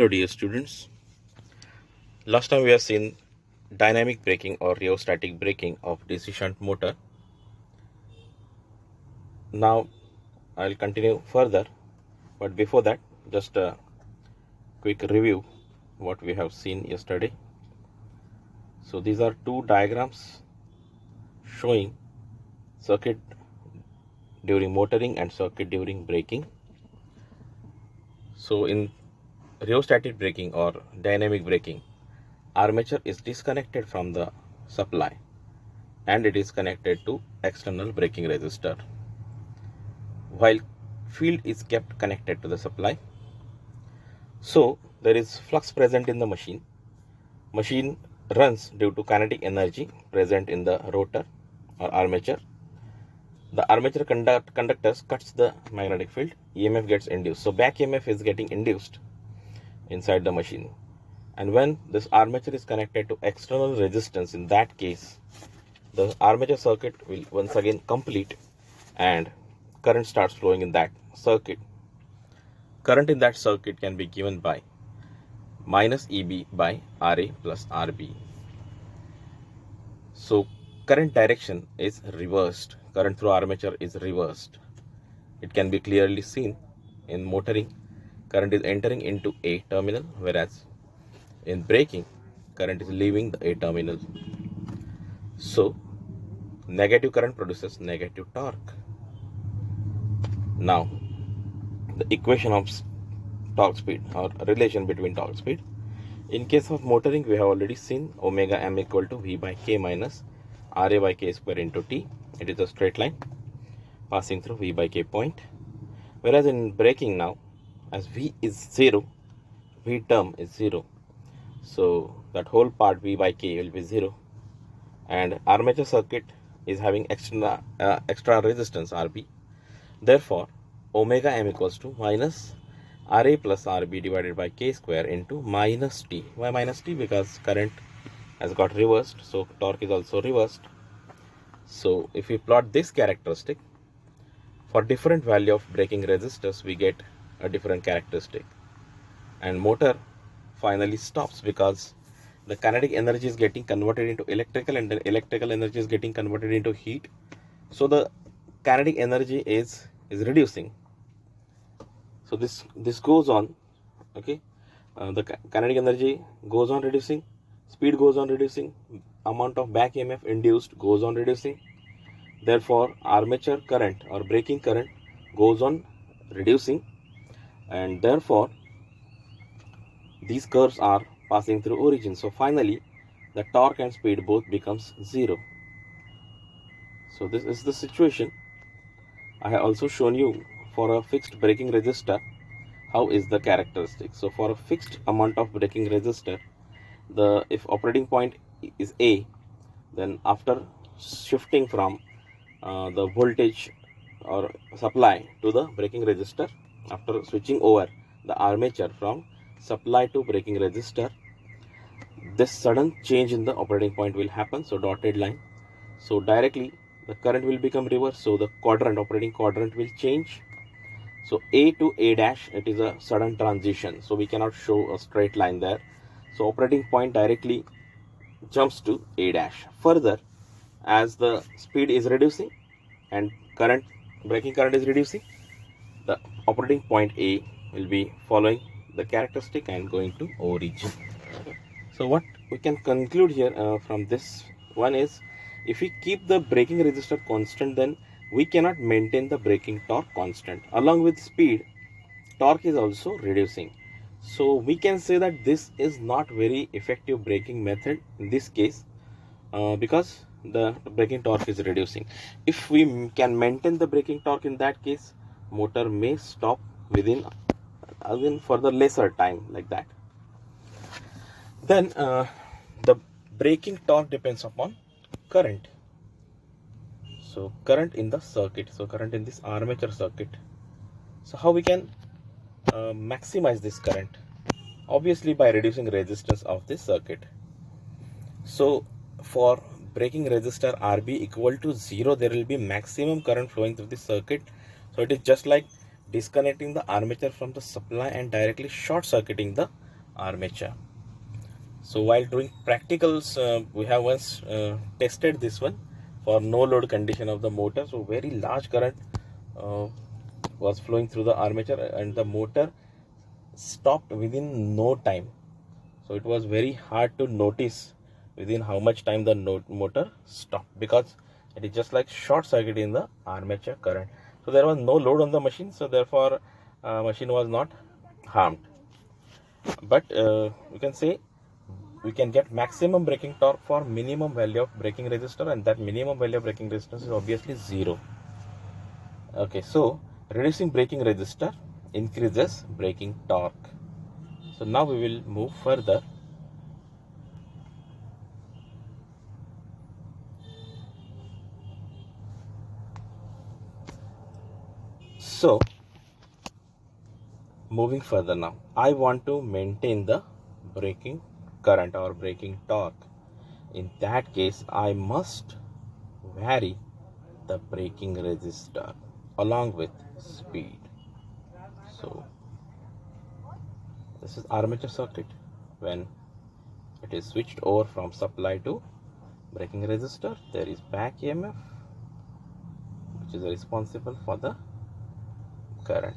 Hello dear students. Last time we have seen dynamic braking or rheostatic braking of DC shunt motor. Now I'll continue further, but before that just a quick review what we have seen yesterday. So these are two diagrams showing circuit during motoring and circuit during braking. So in rheostatic braking or dynamic braking, armature is disconnected from the supply and it is connected to external braking resistor, while field is kept connected to the supply. So there is flux present in the machine. Machine runs due to kinetic energy present in the rotor or armature. The armature conductors cuts the magnetic field. EMF gets induced. So back EMF is getting induced inside the machine. And when this armature is connected to external resistance, in that case, the armature circuit will once again complete and current starts flowing in that circuit. Current in that circuit can be given by minus EB by RA plus RB. So current direction is reversed. Current through armature is reversed. It can be clearly seen in motoring. Current is entering into A terminal, whereas in braking, current is leaving the A terminal. So negative current produces negative torque. Now the equation of torque speed or relation between torque speed. In case of motoring, we have already seen omega m equal to V by K minus RA by K square into T. It is a straight line passing through V by K point. Whereas in braking now, as V is 0, V term is 0. So that whole part V by K will be 0. And armature circuit is having extra resistance RB. Therefore, omega m equals to minus RA plus RB divided by K square into minus T. Why minus T? Because current has got reversed, so torque is also reversed. So if we plot this characteristic, for different value of braking resistors, we get a different characteristic. And motor finally stops because the kinetic energy is getting converted into electrical and the electrical energy is getting converted into heat. So the kinetic energy is reducing. So this goes on, okay. The kinetic energy goes on reducing, speed goes on reducing, amount of back EMF induced goes on reducing. Therefore, armature current or braking current goes on reducing, and therefore these curves are passing through origin. So finally, the torque and speed both becomes 0. So this is the situation. I have also shown you for a fixed braking resistor how is the characteristic. So for a fixed amount of braking resistor, if operating point is A, then after shifting from the voltage or supply to the braking resistor, after switching over the armature from supply to braking resistor, this sudden change in the operating point will happen. So dotted line. So directly the current will become reverse. So the operating quadrant will change. So A to A dash, it is a sudden transition. So we cannot show a straight line there. So operating point directly jumps to A dash. Further, as the speed is reducing and braking current is reducing, the operating point A will be following the characteristic and going to origin. So what we can conclude here from this one is, if we keep the braking resistor constant, then we cannot maintain the braking torque constant. Along with speed, torque is also reducing. So we can say that this is not very effective braking method in this case because the braking torque is reducing. If we can maintain the braking torque, in that case, motor may stop within for the lesser time, like that. Then the braking torque depends upon current. So current in the circuit, so current in this armature circuit. So how we can maximize this current? Obviously by reducing resistance of this circuit. So for braking resistor RB equal to 0, there will be maximum current flowing through the circuit. So it is just like disconnecting the armature from the supply and directly short circuiting the armature. So while doing practicals, we have once tested this one for no load condition of the motor. So very large current was flowing through the armature and the motor stopped within no time. So it was very hard to notice within how much time the motor stopped, because it is just like short circuit in the armature current. So there was no load on the machine, so therefore machine was not harmed. But you can say we can get maximum braking torque for minimum value of braking resistor, and that minimum value of braking resistance is obviously 0. Okay, so reducing braking resistor increases braking torque. So now we will move further. So moving further now, I want to maintain the braking current or braking torque. In that case, I must vary the braking resistor along with speed. So this is armature circuit. When it is switched over from supply to braking resistor, there is back EMF which is responsible for the current.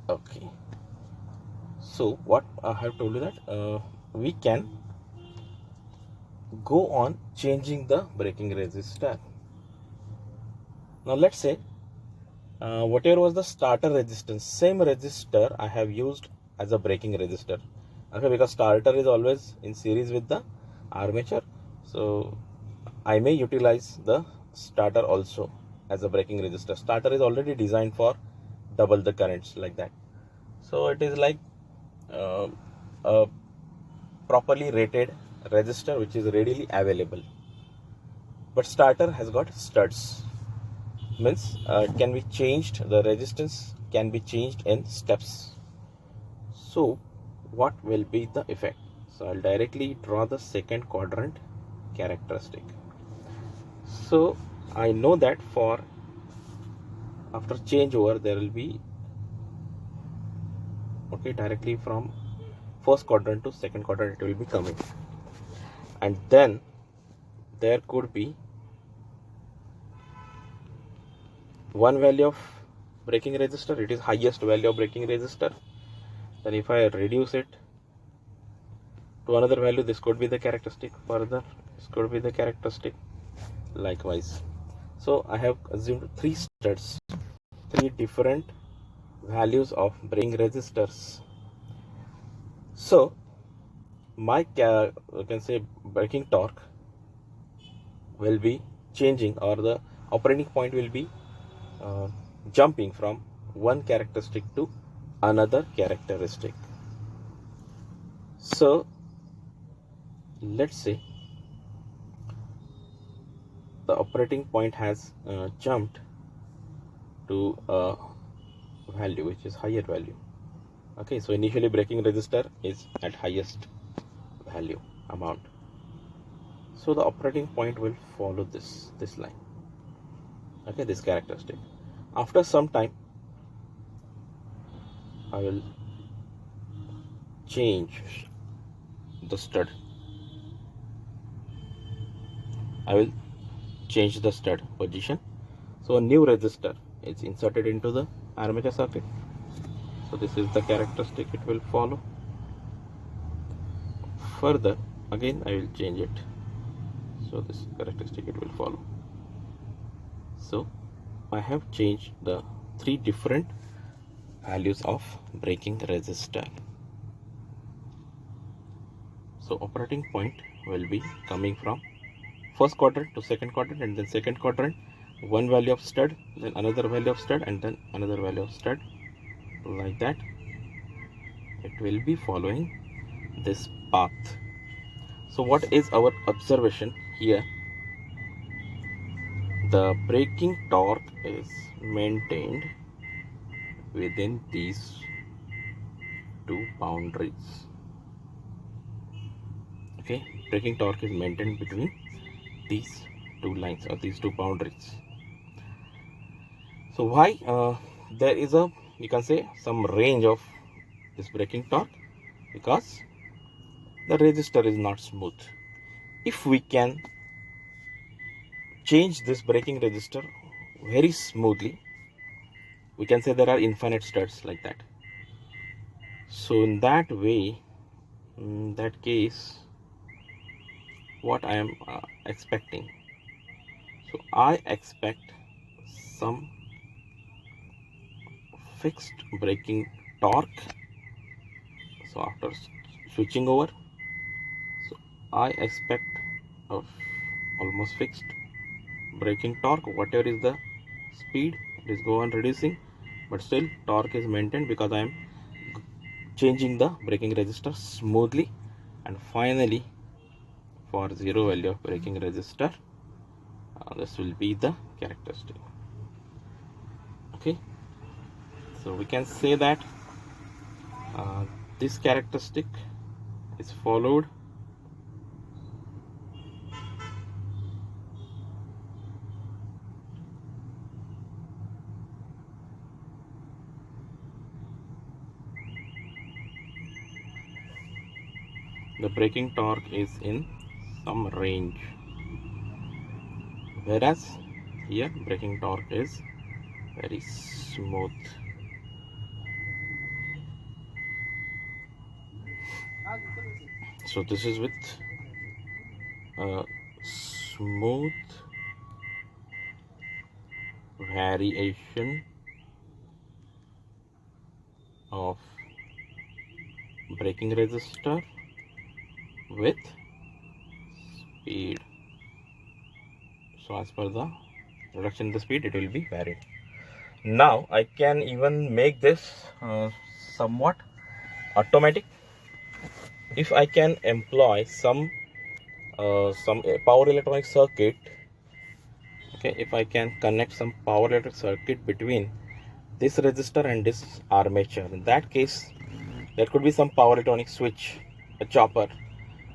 Okay, so what I have told you that we can go on changing the braking resistor. Now let's say whatever was the starter resistance, same resistor I have used as a braking resistor. Okay, because starter is always in series with the armature, so I may utilize the starter also as a braking resistor. Starter is already designed for double the currents like that. So it is like a properly rated resistor which is readily available. But starter has got studs, means it can be changed, the resistance can be changed in steps. So what will be the effect? So I'll directly draw the second quadrant characteristic. So I know that for after changeover there will be, okay, directly from first quadrant to second quadrant it will be coming, and then there could be one value of braking resistor, it is highest value of braking resistor. Then if I reduce it to another value, this could be the characteristic. Further, this could be the characteristic, likewise. So I have assumed 3 studs, 3 different values of braking resistors. So my you can say braking torque will be changing, or the operating point will be jumping from one characteristic to another characteristic. So let's say the operating point has jumped to a value which is higher value. Okay, so initially braking resistor is at highest value amount, so the operating point will follow this line, okay, this characteristic. After some time I will change the stud, I will change the stud position. So a new resistor is inserted into the armature circuit. So this is the characteristic it will follow. Further, again I will change it, so this characteristic it will follow. So I have changed the 3 different values of braking resistor. So operating point will be coming from first quadrant to second quadrant, and then second quadrant one value of stud, then another value of stud, and then another value of stud, like that. It will be following this path. So what is our observation here? The braking torque is maintained within these 2 boundaries. Okay, braking torque is maintained between these 2 lines or these 2 boundaries. So why there is a you can say some range of this braking torque, because the resistor is not smooth. If we can change this braking resistor very smoothly, we can say there are infinite studs like that. So in that way, in that case, what I am expecting, so I expect some fixed braking torque. So after switching over, so I expect of almost fixed braking torque. Whatever is the speed, it is go on reducing, but still torque is maintained because I am changing the braking resistor smoothly. And finally, for zero value of braking resistor, this will be the characteristic. Okay, so we can say that this characteristic is followed the braking torque is in some range, whereas here braking torque is very smooth. So this is with smooth variation of braking resistor with speed. So as per the reduction in the speed, it will be varied. Now I can even make this somewhat automatic. If I can employ some power electronic circuit, okay, if I can connect some power electric circuit between this resistor and this armature, in that case there could be some power electronic switch, a chopper,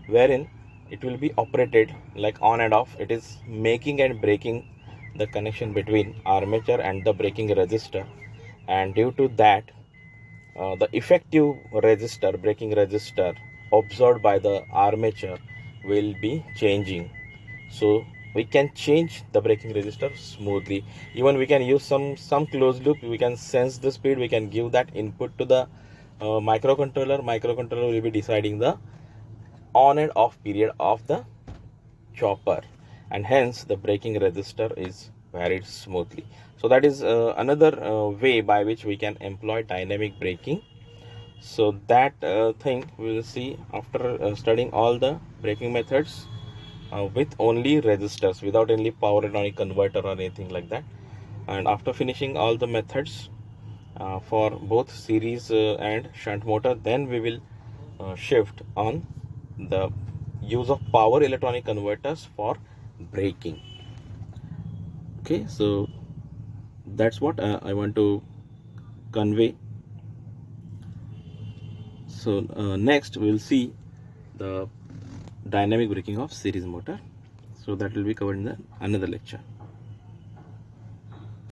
wherein it will be operated like on and off. It is making and breaking the connection between armature and the braking resistor, and due to that the effective resistor, braking resistor observed by the armature will be changing. So we can change the braking resistor smoothly. Even we can use some closed loop. We can sense the speed, we can give that input to the microcontroller will be deciding the on and off period of the chopper, and hence the braking resistor is varied smoothly. So that is another way by which we can employ dynamic braking. So that thing we will see after studying all the braking methods with only resistors, without any power electronic converter or anything like that. And after finishing all the methods for both series and shunt motor, then we will shift on the use of power electronic converters for braking. Okay, so that's what I want to convey. So next we will see the dynamic braking of series motor. So that will be covered in the another lecture.